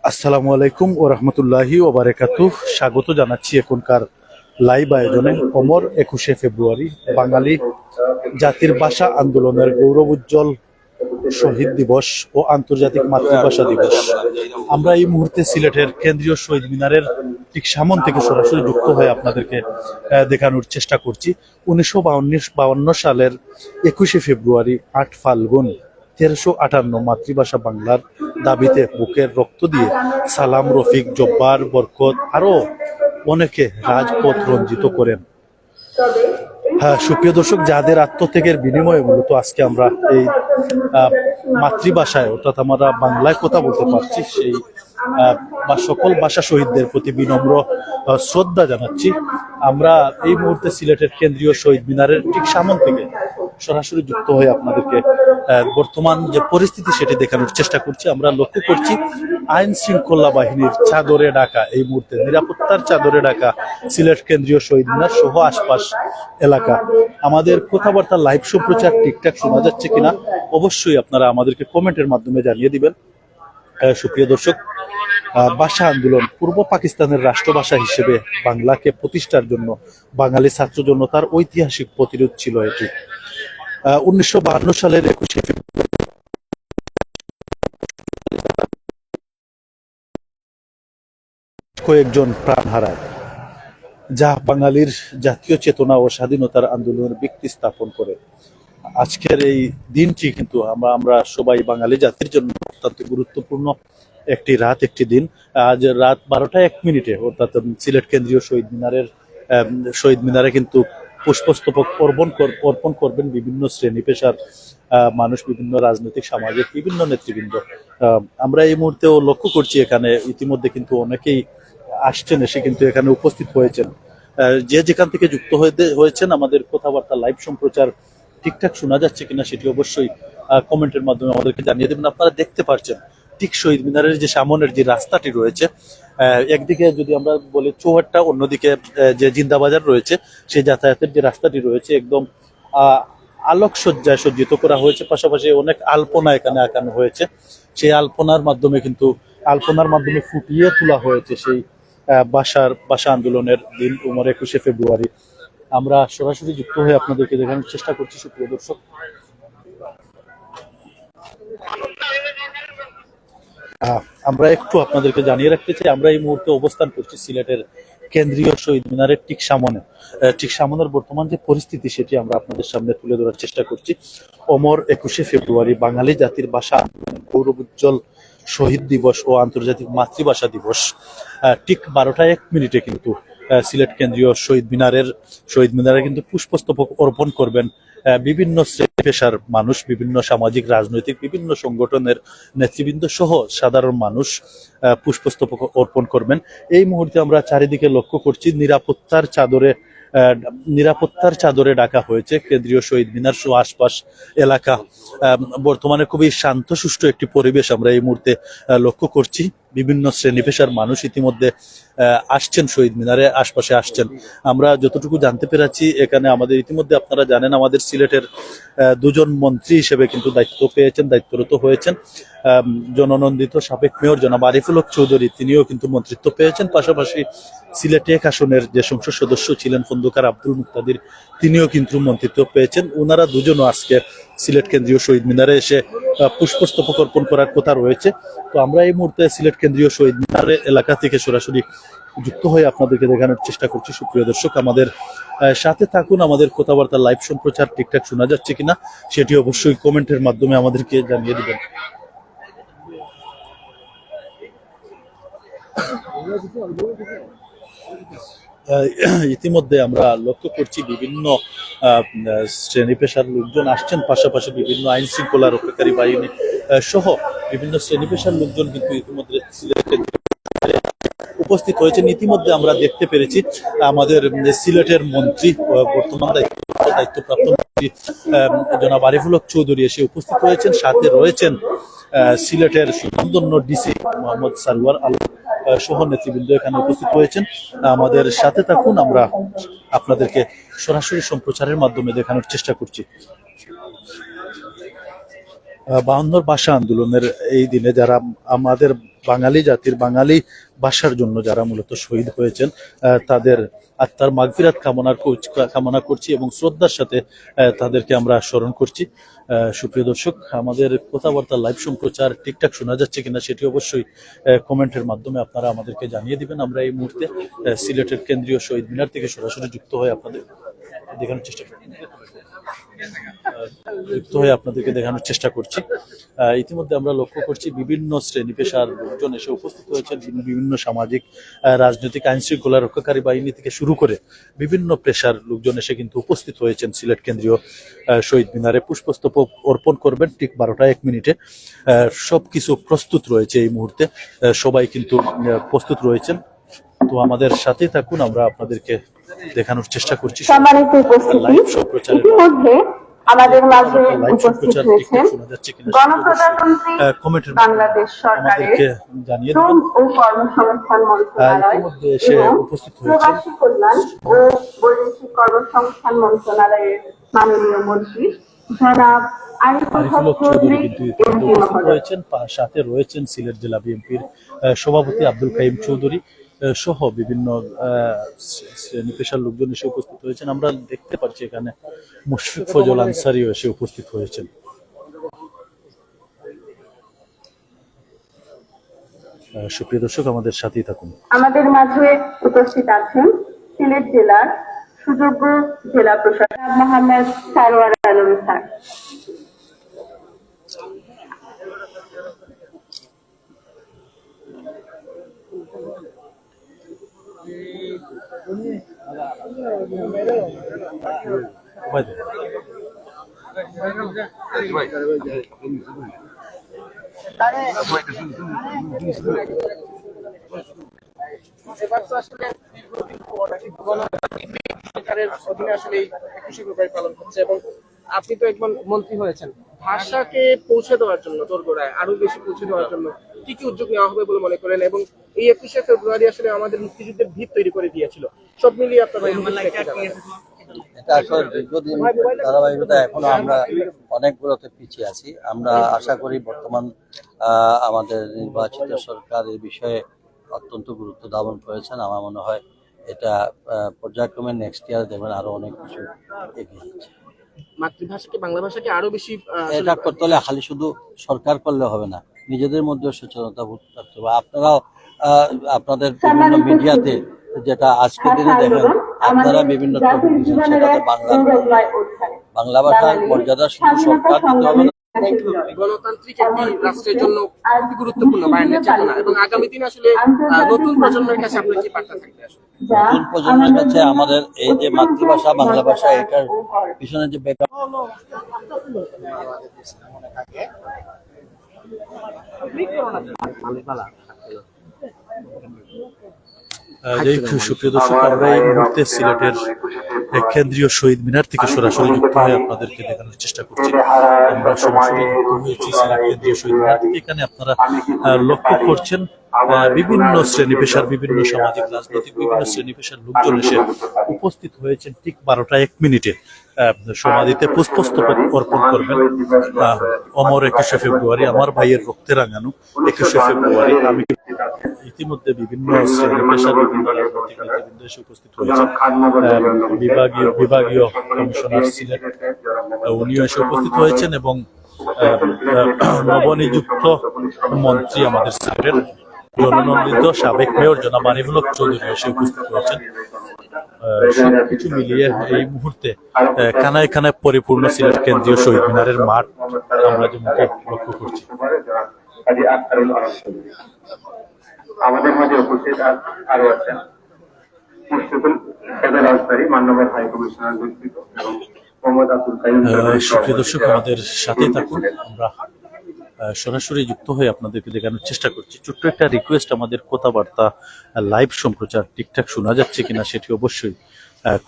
আসসালামু আলাইকুম ও রহমতুল্লাহি ও বারাকাতুহ। স্বাগত জানাচ্ছি এখনকার লাইভ আয়োজনে। অমর 21শে ফেব্রুয়ারি বাঙালি জাতির ভাষা আন্দোলনের গৌরব উজ্জ্বল শহীদ দিবস ও আন্তর্জাতিক মাতৃভাষা দিবস। আমরা এই মুহূর্তে সিলেটের কেন্দ্রীয় শহীদ মিনারের ঠিক সামন থেকে সরাসরি যুক্ত হয়ে আপনাদেরকে দেখানোর চেষ্টা করছি। 1952 সালের 21শে ফেব্রুয়ারি 8 ফাল্গুন 1358 মাতৃভাষা বাংলার দাবিতে বুকের রক্ত দিয়ে সালাম, রফিক, জব্বার, বরকত আরো অনেকে রাজপথ রঞ্জিত করেন। হ্যাঁ, সুপ্রিয় দর্শক, যাদের আত্মত্যাগের বিনিময়ে মূলত আজকে আমরা এই মাতৃভাষায় অর্থাৎ আমরা বাংলায় কথা বলতে পারছি, সেই বা সকল ভাষা শহীদদের প্রতি বিনম্র শ্রদ্ধা জানাচ্ছি। আমরা এই মুহূর্তে সিলেটের কেন্দ্রীয় শহীদ মিনারের ঠিক সামন থেকে সরাসরি যুক্ত হয়ে আপনাদেরকে বর্তমান যে পরিস্থিতি সেটি দেখানোর চেষ্টা করছি। আমরা লক্ষ্য করছি আইন শৃঙ্খলা বাহিনীর চাদরে ঢাকা, এই মুহূর্তে নিরাপত্তার চাদরে ঢাকা সিলেট কেন্দ্রীয় শহীদ মিনার সহ আশপাশ এলাকা। আমাদের কথাবার্তা লাইভ সম্প্রচার ঠিকঠাক শোনা যাচ্ছে কিনা অবশ্যই আপনারা আমাদেরকে কমেন্টের মাধ্যমে জানিয়ে দিবেন। সুপ্রিয় দর্শক, ভাষা আন্দোলন পূর্ব পাকিস্তানের রাষ্ট্রভাষা হিসেবে বাংলাকে প্রতিষ্ঠার জন্য বাঙালি ছাত্র জনতার ঐতিহাসিক প্রতিরোধ ছিল এটি। 1952 সালের 21শে ফেব্রুয়ারি কয়েকজন প্রাণ হারায়, যা বাঙালির জাতীয় চেতনা ও স্বাধীনতার আন্দোলনের ভিত্তি স্থাপন করে। আজকের এই দিনটি কিন্তু আমরা সবাই বাঙালি জাতির জন্য অত্যন্ত গুরুত্বপূর্ণ একটি রাত, একটি দিন। আজ রাত 12টা 1 মিনিটে অর্থাৎ সিলেট কেন্দ্রীয় শহীদ মিনারে কিন্তু পুষ্পস্তবক অর্পণ করবেন বিভিন্ন শ্রেণী পেশার মানুষ, বিভিন্ন রাজনৈতিক সামাজিক বিভিন্ন নেতৃবৃন্দ। আমরা এই মুহূর্তেও লক্ষ্য করছি এখানে ইতিমধ্যে কিন্তু অনেকেই আসছেন, এসে কিন্তু এখানে উপস্থিত হয়েছেন। যে যেখান থেকে যুক্ত হয়েছেন আমাদের কথাবার্তা লাইভ সম্প্রচার ঠিকঠাক শোনা যাচ্ছে কিনা সেটি অবশ্যই কমেন্টের মাধ্যমে আমাদেরকে জানিয়ে দেবেন। আপনারা দেখতে পাচ্ছেন ঠিক শহীদ মিনারের যে সামনের যে রাস্তাটি রয়েছে, একদিকে যদি আমরা বলি চৌহাট্টা, অন্যদিকে যে জিন্দাবাজার রয়েছে, সেই যাতায়াতের যে রাস্তাটি রয়েছে একদম আলোকসজ্জায় সজ্জিত করা হয়েছে। পাশাপাশি অনেক আলপনা এখানে আঁকানো হয়েছে। সেই আলপনার মাধ্যমে ফুটিয়ে তোলা হয়েছে সেই ভাষা আন্দোলনের দিন উমর 21শে ফেব্রুয়ারি। আমরা সরাসরি যুক্ত হয়ে আপনাদেরকে দেখানোর চেষ্টা করছি। সুপ্রিয় দর্শক, আমরা একটু আপনাদেরকে জানিয়ে রাখতে চাই আমরা এই মুহূর্তে অবস্থান করছি সিলেটের কেন্দ্রীয় শহীদ মিনারের ঠিক সামনের বর্তমান যে পরিস্থিতি সেটি আমরা আপনাদের সামনে তুলে ধরার চেষ্টা করছি। অমর 21শে ফেব্রুয়ারি বাঙালি জাতির ভাষা আন্দোলনের গৌরব উজ্জ্বল শহীদ দিবস ও আন্তর্জাতিক মাতৃভাষা দিবস। ঠিক 12টা 1 মিনিটে কিন্তু সিলেট কেন্দ্রীয় শহীদ মিনারে কিন্তু পুষ্পস্তবক অর্পণ করবেন বিভিন্ন শ্রেণী পেশার মানুষ, বিভিন্ন সামাজিক রাজনৈতিক বিভিন্ন সংগঠনের নেতৃবৃন্দ সহ সাধারণ মানুষ পুষ্পস্তবক অর্পণ করবেন। এই মুহূর্তে আমরা চারিদিকে লক্ষ্য করছি নিরাপত্তার চাদরে ঢাকা হয়েছে কেন্দ্রীয় শহীদ মিনার সহ আশপাশ এলাকা। বর্তমানে খুবই শান্তশিষ্ট একটি পরিবেশ আমরা এই মুহূর্তে লক্ষ্য করছি। বিভিন্ন শ্রেণী পেশার মানুষ ইতিমধ্যে আসছেন শহীদ মিনারে, আশপাশে আসছেন। আমরা যতটুকু জানতে পেরেছি এখানে আমাদের ইতিমধ্যে আপনারা জানেন আমাদের সিলেটের দুজন মন্ত্রী হিসেবে কিন্তু দায়িত্বরত হয়েছেন। জননন্দিত সাবেক মেয়র জনাব আরিফুল হক চৌধুরী, তিনিও কিন্তু মন্ত্রিত্ব পেয়েছেন। পাশাপাশি সিলেট 1 আসনের যে সংসদ সদস্য ছিলেন খন্দকার আব্দুল মুক্তাদির, তিনিও কিন্তু মন্ত্রিত্ব পেয়েছেন। ওনারা দুজনও আজকে সিলেট কেন্দ্রীয় শহীদ মিনারে এসে পুষ্পস্তবক অর্পণ করার কথা রয়েছে। তো আমরা এই মুহূর্তে সিলেট কেন্দ্রীয় শহীদ মিনারের এলাকা থেকে সরাসরি যুক্ত হয়ে আপনাদেরকে দেখানোর চেষ্টা করছি। সুপ্রিয় দর্শক, আমাদের সাথে থাকুন। আমাদের কথাবার্তা লাইভ সম্প্রচার ঠিকঠাক শোনা যাচ্ছে কিনা সেটি অবশ্যই কমেন্টের মাধ্যমে আমাদেরকে জানিয়ে দিবেন। ইতিমধ্যে আমরা লক্ষ্য করছি বিভিন্ন শ্রেণী পেশার লোকজন আসছেন, পাশাপাশি বিভিন্ন আইন শৃঙ্খলা রক্ষাকারী বাহিনী সহ বিভিন্ন শ্রেণী পেশার লোকজন কিন্তু ইতিমধ্যে উপস্থিত হয়েছেন। ইতিমধ্যে আমরা দেখতে পেরেছি আমাদের সিলেটের মন্ত্রী, বর্তমান দায়িত্বপ্রাপ্ত মন্ত্রী জনাব আরিফুল হক চৌধুরী এসে উপস্থিত হয়েছেন। সাথে রয়েছেন সিলেটের সুন্দর ডিসি মোহাম্মদ সারওয়ার আলম সহ নেতৃবৃন্দ এখানে উপস্থিত হয়েছেন। আমাদের সাথে থাকুন, আমরা আপনাদেরকে সরাসরি সম্প্রচারের মাধ্যমে দেখানোর চেষ্টা করছি। বায়ান্নর ভাষা আন্দোলনের এই দিনে যারা আমাদের বাঙালি জাতির বাঙালি ভাষার জন্য যারা মূলত শহীদ হয়েছেন, তাদের আত্মার মাগফিরাত কামনা করছি এবং শ্রদ্ধার সাথে তাদেরকে আমরা স্মরণ করছি। সুপ্রিয় দর্শক, আমাদের কথাবার্তা লাইভ সম্প্রচার ঠিকঠাক শোনা যাচ্ছে কিনা সেটি অবশ্যই কমেন্টের মাধ্যমে আপনারা আমাদেরকে জানিয়ে দিবেন। আমরা এই মুহূর্তে সিলেটের কেন্দ্রীয় শহীদ মিনার থেকে সরাসরি যুক্ত হয়ে আপনাদেরকে দেখানোর চেষ্টা করছি। ইতিমধ্যে আমরা লক্ষ্য করছি বিভিন্ন শ্রেণী পেশার লোকজন এসে উপস্থিত হয়েছেন, বিভিন্ন সামাজিক রাজনৈতিক আইন শৃঙ্খলা রক্ষাকারী বাহিনী থেকে শুরু করে বিভিন্ন পেশার লোকজন এসে কিন্তু উপস্থিত হয়েছেন সিলেট কেন্দ্রীয় শহীদ মিনারে। পুষ্পস্তবক অর্পণ করবেন ঠিক 12টা 1 মিনিটে। সবকিছু প্রস্তুত রয়েছে এই মুহূর্তে, সবাই কিন্তু প্রস্তুত রয়েছেন। তো আমাদের সাথে থাকুন, আমরা আপনাদেরকে দেখানোর চেষ্টা করছি। সম্মানিত উপস্থিতি, ইতিমধ্যে আমাদের মাঝে উপস্থিত হয়েছেন গণপ্রজাতন্ত্রী বাংলাদেশ সরকারের শ্রম ও কর্মসংস্থান মন্ত্রণালয় এবং প্রবাসী কল্যাণ ও বৈদেশিক কর্মসংস্থান মন্ত্রণালয়ের মাননীয় মন্ত্রী জনাব আরিফুল হক চৌধুরী এমপি মহোদয়। সাথে রয়েছেন সিলেট জেলা বিএনপির সভাপতি আব্দুল কাইম চৌধুরী সহ বিভিন্ন শ্রেণী পেশার লোকজন এসে উপস্থিত হয়েছেন। আমরা দেখতে পাচ্ছি এখানে মুশফিক ফজল আনসারিও এসে উপস্থিত হয়েছেন। সুপ্রিয় দর্শক, আমাদের সাথেই থাকুন। আমাদের মাঝে উপস্থিত আছেন সিলেট জেলার সুযোগ্য জেলা প্রশাসক মোহাম্মদ সারোয়ার আলম স্যার। এবার তো আসলে সরকারের অধীনে আসলে 21শে ফেব্রুয়ারি পালন হচ্ছে এবং আপনি তো একজন মন্ত্রী হয়েছেন, ভাষাকে পৌঁছে দেওয়ার জন্য দোরগোড়ায় আরো বেশি পৌঁছে দেওয়ার জন্য কি কি উদ্যোগ নেওয়া হবে বলে মনে করেন? এবং এই 21শে ফেব্রুয়ারি আসলে আমাদের মুক্তিযুদ্ধের ভিত তৈরি করে দিয়েছিল, সব মিলিয়ে আপনার এটা আসলে দীর্ঘদিন ধারাবাহিকতা, এখনো আমরা অনেকগুলোতে পিছিয়ে আছি। আমরা আশা করি বর্তমান আমাদের নির্বাচিত সরকার এই বিষয়ে অত্যন্ত গুরুত্ব ধারণ করেছেন। আমার মনে হয় এটা পর্যায়ক্রমে নেক্সট ইয়ার দেখবেন আরো অনেক কিছু এগিয়ে যাচ্ছে। মাতৃভাষাকে বাংলা ভাষাকে আরো বেশি এটা করতে হলে খালি শুধু সরকার করলে হবে না, নিজেদের মধ্যে সচেতনতা বোধ করতে হবে। আপনারাও আপনাদের বিভিন্ন মিডিয়াতে যেটা আজকে দিনে দেখেন, আপনারা বিভিন্ন টপিক দিচ্ছেন, সেটাতে বাংলা ভাষার মর্যাদা শুধু সরকার দিতে হবে না, গণতান্ত্রিক একটি রাষ্ট্রের জন্য খুবই গুরুত্বপূর্ণ বায়ান্নের চেতনা। এবং আগামী দিনে আসলে নতুন প্রজন্মের কাছে আপনার কি বার্তা থাকবে? নতুন প্রজন্মের কাছে আমাদের এই যে মাতৃভাষা বাংলা ভাষা, এটার পিছনে যে সুপ্রিয় দর্শক, আমরা এই মুহূর্তে সিলেটের কেন্দ্রীয় শহীদ মিনার থেকে সরাসরি যুক্ত হয়ে আপনাদেরকে দেখানোর চেষ্টা করছি। আমরা সরাসরি যুক্ত হয়েছি সিলেট কেন্দ্রীয় শহীদ মিনার থেকে। এখানে আপনারা লক্ষ্য করছেন বিভিন্ন শ্রেণী পেশার, বিভিন্ন সামাজিক রাজনৈতিক বিভিন্ন শ্রেণী পেশার লোকজন এসে উপস্থিত হয়েছেন ঠিক 12টা 1 মিনিটে সমাধিতে পুষ্পস্তবক অর্পণ করবেন। অমর 21শে ফেব্রুয়ারি, আমার ভাইয়ের রক্তে রাঙানো 21শে ফেব্রুয়ারি। আমি ইতিমধ্যে বিভিন্ন শ্রেণী পেশার বিভিন্ন রাজনৈতিক নেতৃবৃন্দ এসে উপস্থিত হয়েছেন। বিভাগীয় কমিশনার সিলেট উনিও এসে উপস্থিত হয়েছেন এবং নবনিযুক্ত মন্ত্রী আমাদের সিলেটের জননন্দিত সাবেক মেয়র জনাব আরিফুল হক চৌধুরী এসে উপস্থিত হয়েছেন। সবকিছু মিলিয়ে এই মুহূর্তে কানায় কানায় পরিপূর্ণ সিলেট কেন্দ্রীয় শহীদ মিনারের মাঠ আমরা যেমনটি লক্ষ্য করছি। আমাদের মাঝে উপস্থিত আরো আছেন মাননীয় হাই কমিশনার এবং মোহাম্মদ আব্দুল কাইম। সুপ্রিয় দর্শক, আমাদের সাথে থাকুন, আমরা সরাসরি যুক্ত হয়ে আপনাদেরকে দেখানোর চেষ্টা করছি। ছোট্ট একটা রিকোয়েস্ট, আমাদের কথাবার্তা লাইভ সম্প্রচার ঠিকঠাক শোনা যাচ্ছে কিনা সেটি অবশ্যই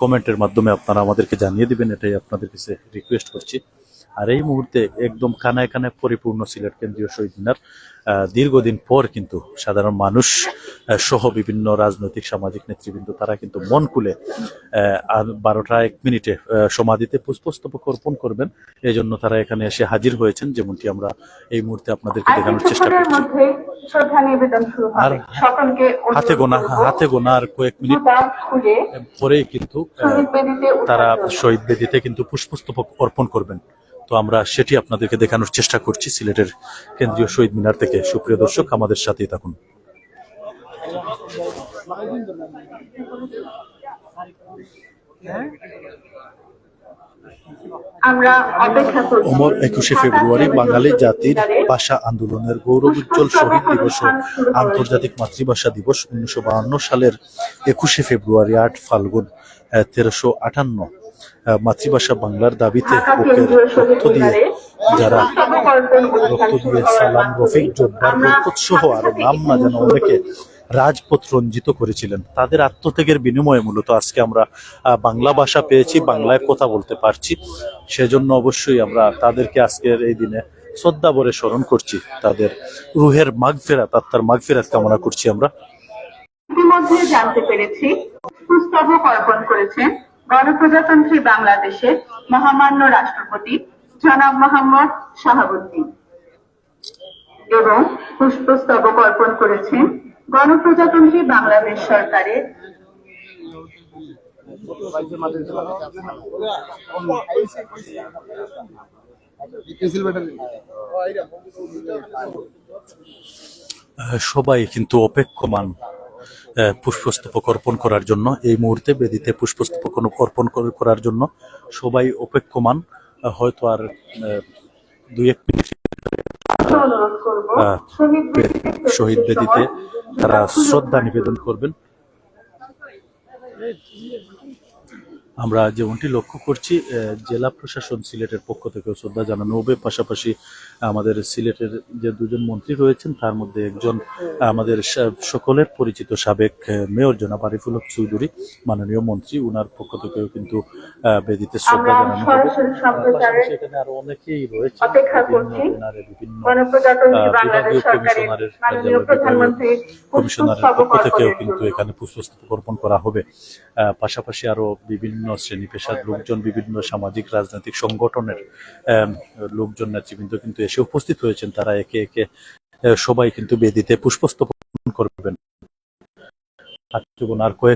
কমেন্টের মাধ্যমে আপনারা আমাদেরকে জানিয়ে দিবেন, এটাই আপনাদের কাছে রিকোয়েস্ট করছি। আর এই মুহূর্তে একদম কানায় কানায় পরিপূর্ণ সিলেট কেন্দ্রীয় শহীদ মিনার। দীর্ঘদিন পর কিন্তু সাধারণ মানুষ সহ বিভিন্ন রাজনৈতিক সামাজিক নেতৃবৃন্দ তারা কিন্তু মন খুলে আর 12টা 1 মিনিটে সমাধিতে পুষ্পস্তবক অর্পণ করবেন, এই জন্য তারা এখানে এসে হাজির হয়েছেন, যেমনটি আমরা এই মুহূর্তে আপনাদেরকে দেখানোর চেষ্টা কিছুক্ষণের করছি। মধ্যে শ্রদ্ধা নিবেদন শুরু আর হবে। সকলকে হাতে গোনা আর কয়েক মিনিট খুলে পরেই কিন্তু শহীদ বেদিতে তারা উঠার জন্য। শহীদ বেদিতে কিন্তু পুষ্পস্তবক অর্পণ করবেন। তো আমরা সেটি আপনাদেরকে দেখানোর চেষ্টা করছি সিলেটের কেন্দ্রীয় শহীদ মিনার থেকে। সুপ্রিয় দর্শক, আমাদের সাথেই থাকুন। আমরা অপেক্ষা করছি 21শে ফেব্রুয়ারি বাঙালি জাতির ভাষা আন্দোলনের গৌরবোজ্জ্বল শহীদ দিবস ও আন্তর্জাতিক মাতৃভাষা দিবস 1952 সালের 21শে ফেব্রুয়ারি 8 ফাল্গুন 1358 মাতৃভাষা বাংলার দাবিতে ঢাকা বুকের কেন্দ্রীয় শহীদ রক্ত দিয়ে মিনারে যারা পুষ্পস্তবক অর্পণ অনুষ্ঠান রক্ত শুরু দিয়ে করার সালাম, মাধ্যমে রফিক, জব্বার, আমরা বরকত সহ আরো নাম না যেন অনেকে রাজপথ রঞ্জিত করেছিলেন। তাদের আত্মত্যাগের বিনিময়ে মূলত আজকে আমরা বাংলা ভাষা পেয়েছি, বাংলায় কথা বলতে পারছি। সেজন্য অবশ্যই আমরা তাদেরকে আজকের এই দিনে শ্রদ্ধা ভরে স্মরণ করছি, তাদের রুহের মাগফিরাত, আত্মার মাগফিরাত কামনা করছি আমরা। ইতিমধ্যে জানতে পেরেছি পুষ্পস্তবক অর্পণ করেছেন গণপ্রজাতন্ত্রী বাংলাদেশের মহামান্য রাষ্ট্রপতি জনাব মোহাম্মদ শাহাবুদ্দিন এবং পুষ্পস্তবক অর্পণ করেছেন গণপ্রজাতন্ত্রী বাংলাদেশ সরকারের সবাই কিন্তু অপেক্ষমান পুষ্পস্তবক অর্পণ করার জন্য। এই মুহূর্তে বেদিতে পুষ্পস্তবক অর্পণ করার জন্য সবাই অপেক্ষমান। হয়তো আর 2-1 মিনিট অনুরোধ করব শহীদ বেদিতে তারা শ্রদ্ধা নিবেদন করবেন। আমরা যেমনটি লক্ষ্য করছি, জেলা প্রশাসন সিলেটের পক্ষ থেকেও শ্রদ্ধা জানানো হবে। পাশাপাশি আমাদের সিলেটের যে 2জন মন্ত্রী রয়েছেন তার মধ্যে একজন আমাদের সকলের পরিচিত সাবেক মেয়র জনাব আরিফুল হক চৌধুরী, মাননীয় মন্ত্রী, উনার পক্ষ থেকেও কিন্তু বেদিতে শ্রদ্ধা জানানো হবে। সরাসরি সম্প্রচারের সেখানে আরো অনেকেই রয়েছে, অপেক্ষা করছি। বিভিন্ন গণপ্রজাতন্ত্রী বাংলাদেশ বিভাগীয় সরকারের কমিশনারের মাননীয় প্রধানমন্ত্রী কমিশনারের পুষ্পস্তবক পক্ষ থেকেও অর্পণের কিন্তু জন্য। এখানে পুষ্পস্তবক অর্পণ করা হবে। পাশাপাশি আরো বিভিন্ন শ্রেণী পেশার লোকজন, বিভিন্ন সামাজিক রাজনৈতিক সংগঠনের লোকজন, নেতৃবৃন্দ কিন্তু এসে উপস্থিত হয়েছেন। তারা একে একে সবাই কিন্তু বেদিতে পুষ্পস্তবক করবেন। আর কয়েক